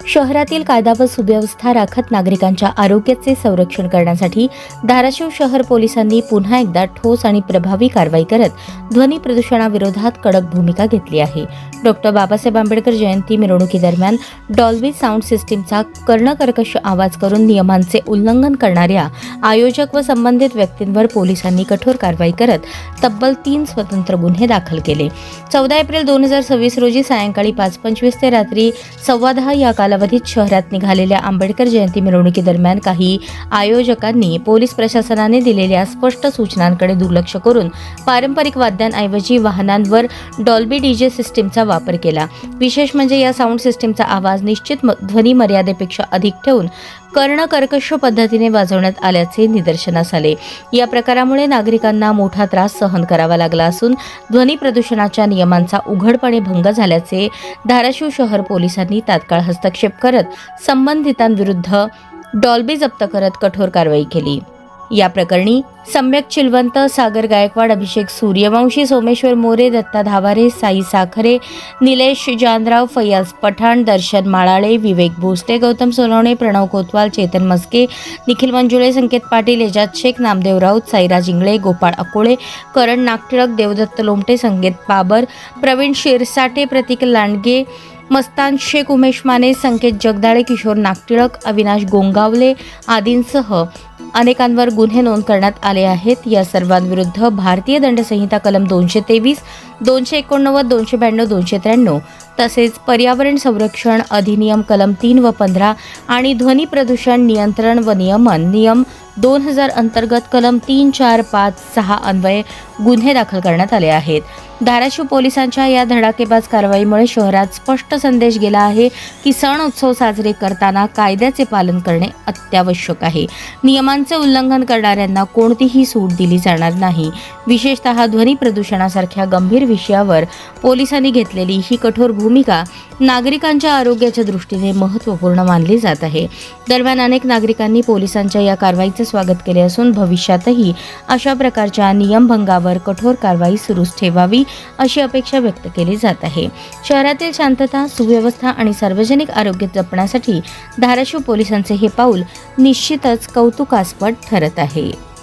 शहरातील कायदा व सुव्यवस्था राखत नागरिकांच्या आरोग्याचे संरक्षण करण्यासाठी धाराशिव शहर पोलिसांनी पुन्हा एकदा ठोस आणि प्रभावी कारवाई करत ध्वनी प्रदूषणाविरोधात कडक भूमिका घेतली आहे. डॉ. बाबासाहेब आंबेडकर जयंती मिरवणुकीदरम्यान डॉल्बी साऊंड सिस्टीमचा कर्णकर्कश आवाज करून नियमांचे उल्लंघन करणाऱ्या आयोजक व संबंधित व्यक्तींवर पोलिसांनी कठोर कारवाई करत तब्बल 3 स्वतंत्र गुन्हे दाखल केले. 14 एप्रिल 2026 रोजी सायंकाळी 5:25 ते रात्री 10:15 या कालावधीत शहरात निघालेल्या आंबेडकर जयंती मिरवणुकीदरम्यान काही आयोजकांनी पोलीस प्रशासनाने दिलेल्या स्पष्ट सूचनांकडे दुर्लक्ष करून पारंपरिक वाद्यांऐवजी वाहनांवर डॉल्बी डीजे सिस्टीमचा वापर केला. विशेष म्हणजे या साऊंड सिस्टीमचा आवाज निश्चित ध्वनी मर्यादेपेक्षा अधिक ठेवून कर्णकर्कश पद्धतीने वाजवण्यात आल्याचे निदर्शनास आले. या प्रकारामुळे नागरिकांना मोठा त्रास सहन करावा लागला असून ध्वनी प्रदूषणाच्या नियमांचा उघडपणे भंग झाल्याचे धाराशिव शहर पोलिसांनी तात्काळ हस्तक्षेप करत संबंधितांविरुद्ध डॉल्बी जप्त करत कठोर कारवाई केली. या प्रकरणी सम्यक चिलवंत, सागर गायकवाड, अभिषेक सूर्यवंशी, सोमेश्वर मोरे, दत्ता धावारे, साई साखरे, निलेश जानराव, फैयाज पठाण, दर्शन माळाळे, विवेक भोसले, गौतम सोनवणे, प्रणव कोतवाल, चेतन मस्के, निखिल मंजुळे, संकेत पाटील, एजाज शेख, नामदेव राऊत, साईराज इंगळे, गोपाळ अकोळे, करण नागटिळक, देवदत्त लोमटे, संकेत पाबर, प्रवीण शिरसाटे, प्रतीक लांडगे, मस्तान शेख, उमेश माने, संकेत जगदाळे, किशोर नागटिळक, अविनाश गोंगावले आदींसह अनेकांवर गुन्हे नोंद करण्यात आले आहेत. या सर्वांविरुद्ध भारतीय दंडसंहिता कलम 223, 289, 292, 293 तसेच पर्यावरण संरक्षण अधिनियम कलम 3 व 15 आणि ध्वनी प्रदूषण नियंत्रण व नियमन नियम 2000 अंतर्गत कलम 3, 4, 5, 6 अन्वये गुन्हे दाखल करण्यात आले आहेत. धाराशिव पोलिसांच्या या धडाकेबाज कारवाईमुळे शहरात स्पष्ट संदेश गेला आहे की सण उत्सव साजरे करताना कायद्याचे पालन करणे अत्यावश्यक आहे. नियमांचे उल्लंघन करणाऱ्यांना कोणतीही सूट दिली जाणार नाही. विशेषतः ध्वनी प्रदूषणासारख्या गंभीर विषयावर पोलिसांनी घेतलेली ही कठोर भूमिका नागरिकांच्या आरोग्याच्या दृष्टीने महत्त्वपूर्ण मानली जात आहे. दरम्यान अनेक नागरिकांनी पोलिसांच्या या कारवाईचे स्वागत केले असून भविष्यातही अशा प्रकारच्या नियमभंगावर कठोर कारवाई सुरूच ठेवावी अशी अपेक्षा व्यक्त केली जात आहे. शहरातील शांतता, सुव्यवस्था आणि सार्वजनिक आरोग्य जपण्यासाठी धाराशिव पोलिसांचे हे पाऊल निश्चितच कौतुकास्पद ठरत आहे.